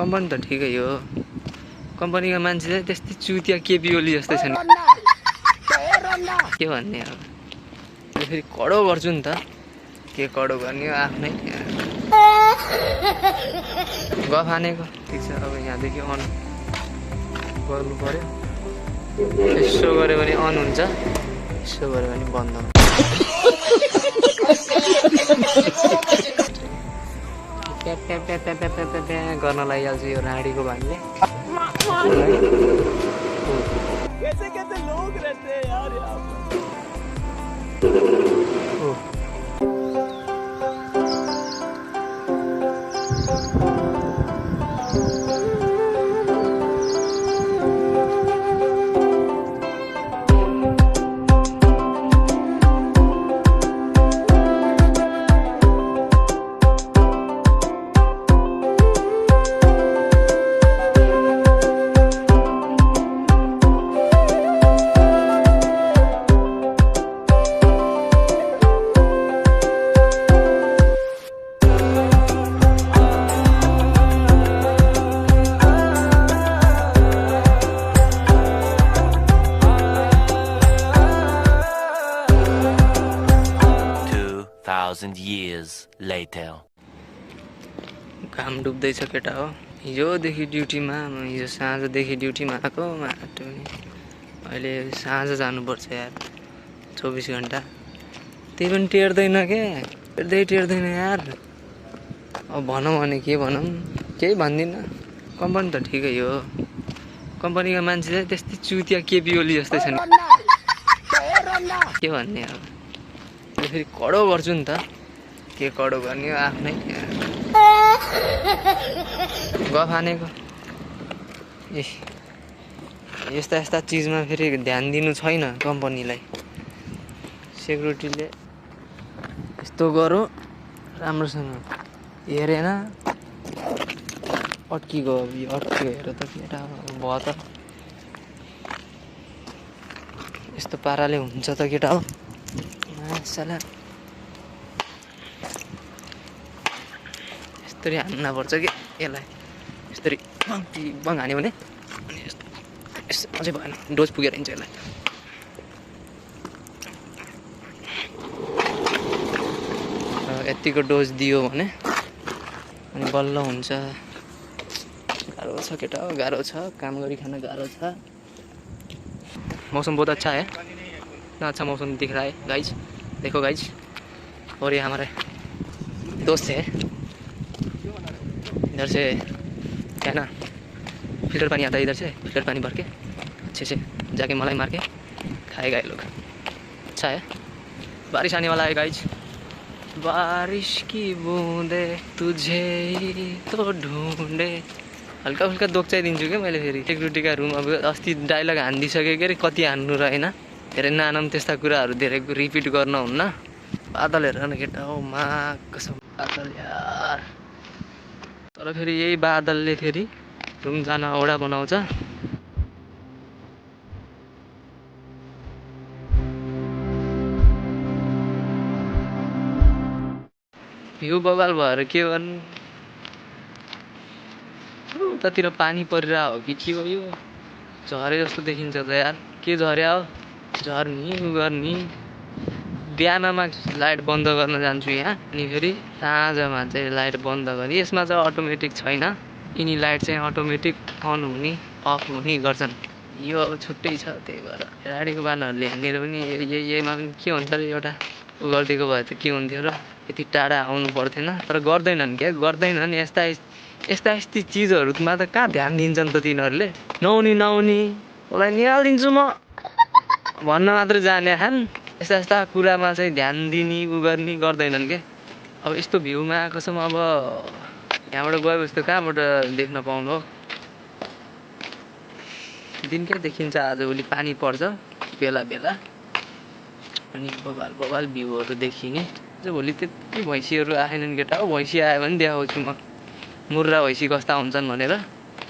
Company त ठिकै हो। कम्पनीका मान्छे चाहिँ त्यस्तै चुतिया केपी ओली जस्तै छ नि। के भन्ने अब फेरि कडो गर्छु नि त। के कडो गर्ने हो आफ्नै गफ हानेको। ठिक छ अब यहाँदेखि अन गर्नु पर्यो। यसो गऱ्यो भने अन हुन्छ, यसो गऱ्यो भने बन्द हुन्छ। गर्न लागिहाल्छ यो राँडीको भानले। कैसे लोग रहते हैं यार यहाँ पर। 2,000 years later. घाम डुब्दैछ केटा हो। हिजोदेखि ड्युटीमा, हिजो साँझदेखि ड्युटीमा आएको माटो नि। अहिले साँझ जानुपर्छ यार, 24 घन्टा। त्यही पनि टेर्दैन के, टेर्दैन यार। अब भनौँ भने के भनौँ, केही भन्दिनँ। कम्पनी त ठिकै हो। कम्पनीका मान्छे चाहिँ त्यस्तै चुतिया केपी ओली जस्तै छ नि। के भन्ने अब फेरि कडो गर्छु नि त। के कडो गर्ने हो आफ्नै गफ हानेको। ए यस्ता यस्ता चिजमा फेरि ध्यान दिनु छैन कम्पनीलाई। सेक्युरिटीले यस्तो गरौँ राम्रोसँग हेरेन, अड्किगयो। अड्कियो हेर त केटा भयो त। यस्तो पाराले हुन्छ त केटा हो। साला यस्तरी हान्न पर्छ कि यसलाई। यस्तरी बङ हान्यो भने अझै भएन, डोज पुगेर हिँड्छ यसलाई। यतिको डोज दियो भने अनि बल्ल हुन्छ। गाह्रो छ केटा हो, गाह्रो छ। काम गरी खान गाह्रो छ। मौसम बहुत अच्छा है, इतना अच्छा मौसम दिख रहा है गाइज। देखो गाइज, और ये हमारे दोस्त है। इधर से क्या ना फिल्टर पानी आता है, इधर से फिल्टर पानी भर के अच्छे से जाके मलाई मार के खाएगा ये लोग। अच्छा है। बारिश आने वाला है गाइज। बारिश की बूंदे तुझे तो ढूंढे। हल्का फुल्का दोक्चाइदिन्छु क्या मैले फेरि। सेक्युरिटीका रुम अब अस्ति डाइलग हानिदिइसकेँ के अरे, कति हान्नु रहेन। धेरै नानम त्यस्ता कुराहरू धेरै रिपिट गर्न हुन्न। बादल हेर न केटा हो, मा कसम बादल यार। तर फेरि यही बादलले फेरि रुम जान औडा बनाउँछ। भ्यू बबाल भएर के गर्नु। उतातिर पानी परिरहेको हो कि के हो यो। झरे जस्तो देखिन्छ त यार। के झर्या हो, झर्नी गर्ने। बिहानमा लाइट बन्द गर्न जान्छु यहाँ, अनि फेरि साँझमा चाहिँ लाइट बन्द गर्ने। यसमा चाहिँ अटोमेटिक छैन। यिनी लाइट चाहिँ अटोमेटिक अन हुने अफ हुने गर्छन्। यो अब छुट्टै छ, त्यही भएर गाडीको बानहरूले यहाँनिर पनि यहीमा पनि के हुन्छ र एउटा गल्तीको भए त के हुन्थ्यो र। यति टाढा आउनु पर्थेन, तर गर्दैनन् क्या, गर्दैनन्। यस्ता चिजहरूमा त कहाँ ध्यान दिन्छन् त तिनीहरूले। नहुने उसलाई निहालिदिन्छु म भन्न मात्र जाने खान्। यस्ता कुरामा चाहिँ ध्यान दिने उ गर्ने गर्दैनन् के। अब यस्तो भ्यूमा आएको छौँ, अब यहाँबाट गएपछि त कहाँबाट देख्न पाउनु हो। दिनकै देखिन्छ आजभोलि पानी पर्छ बेला बेला, अनि बबाल भ्यूहरू देखिने। भोलि त्यति भैँसीहरू आएनन् केटा हो। भैँसी आयो भने देखाउँछु म मुर्रा भैँसी कस्ता हुन्छन् भनेर।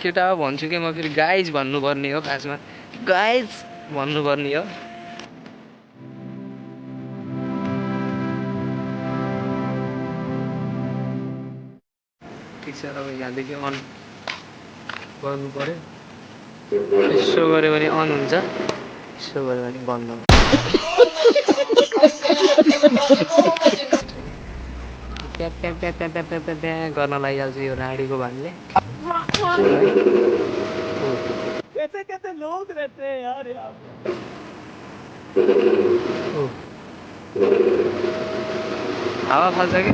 केटा हो भन्छु कि म फेरि गाइज भन्नुपर्ने हो, खासमा गाइज भन्नुपर्ने हो। ठिक छ अब यहाँदेखि अन गर्नु पऱ्यो यसो गऱ्यो भने अन हुन्छ यसो गऱ्यो भने बन्द हुन्छ प्याप प्याप प्याप प्याप प्याप प्याप प्याप गर्न लागिहाल्छ यो राडीको भानले कैसे कैसे लोग रहते हैं यार यहाँ पे हावा फाल्छ कि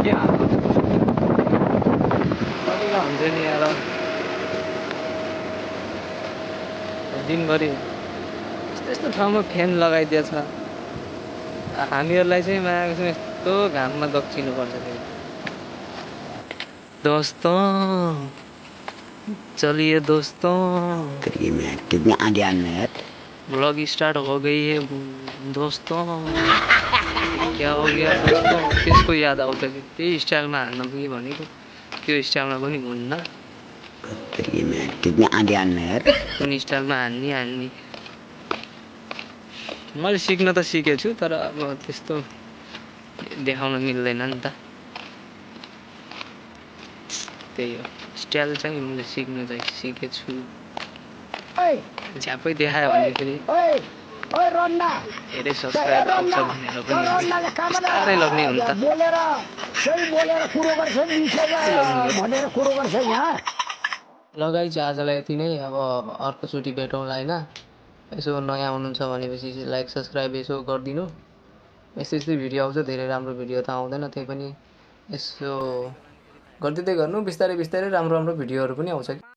के हावा हुन्छ नि यार दिनभरि यस्तो यस्तो ठाउँमा फ्यान लगाइदिएछ हामीहरूलाई चाहिँ मागेको चाहिँ यस्तो घाममा दक्षिनुपर्छ फेरि दोस्तों चलिए दोस्तों कितना अज्ञान में है व्लॉग स्टार्ट हो गई है दोस्तों क्या हो गया दोस्तों त्यसको याद आउँछ कि त्यही स्टाइलमा हाल्न पनि भनेको त्यो स्टाइलमा पनि हुन्न कितना अज्ञान में है कुन स्टाइलमा हान्ने मैले सिक्न त सिकेको छु तर अब त्यस्तो देखाउन मिल्दैन नि त त्यही हो स्टाइल चाहिँ मैले सिक्न चाहिँ सिकेको छु झ्यापै देखायो भने फेरि धेरै सब्सक्राइब आउँछ भनेर पनि बिस्तारै लग्ने हो नि त लगाइ चाहिँ आजलाई यति नै अब अर्कोचोटि भेटौँला होइन यसो नयाँ हुनुहुन्छ भनेपछि लाइक सब्सक्राइब यसो गरिदिनु यस्तै यस्तै भिडियो आउँछ धेरै राम्रो भिडियो त आउँदैन त्यही पनि यसो गरिदिँदै गर्नु बिस्तारै बिस्तारै राम्रो राम्रो भिडियोहरू पनि आउँछ